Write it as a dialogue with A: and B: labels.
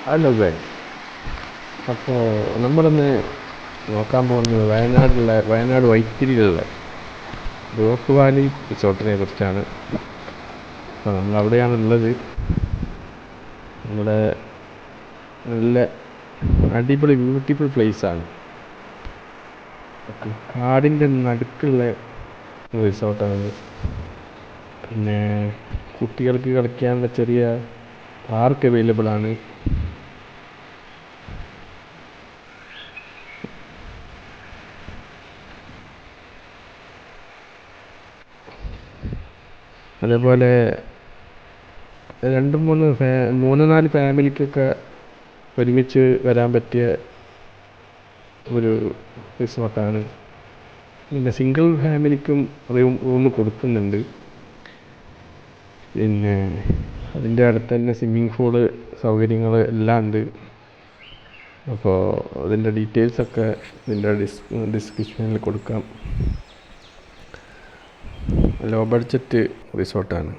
A: Hello guys, അപ്പോൾ നമ്മളിന്ന് നോക്കാൻ പോകുന്നത് വയനാട് വൈത്തിരിയിലുള്ള റോക്ക് വാലി റിസോർട്ടിനെ കുറിച്ചാണ്. അപ്പോൾ നമ്മൾ അവിടെയാണുള്ളത്. നമ്മുടെ നല്ല അടിപൊളി ബ്യൂട്ടിഫുൾ പ്ലേസാണ്. കാടിൻ്റെ നടുക്കുള്ള റിസോർട്ടാണ്. പിന്നെ കുട്ടികൾക്ക് കളിക്കാനുള്ള ചെറിയ പാർക്ക് അവൈലബിൾ ആണ്. അതേപോലെ മൂന്ന് നാല് ഫാമിലിക്കൊക്കെ ഒരുമിച്ച് വരാൻ പറ്റിയ ഒരു റിസോർട്ടാണ്. പിന്നെ സിംഗിൾ ഫാമിലിക്കും റൂം കൊടുക്കുന്നുണ്ട്. പിന്നെ അതിൻ്റെ അടുത്ത് തന്നെ സ്വിമ്മിങ് പൂള് സൗകര്യങ്ങൾ എല്ലാം ഉണ്ട്. അപ്പോൾ അതിൻ്റെ ഡീറ്റെയിൽസൊക്കെ ഇതിൻ്റെ ഡിസ്ക്രിപ്ഷനിൽ കൊടുക്കാം. Low budget റിസോർട്ടാണ്.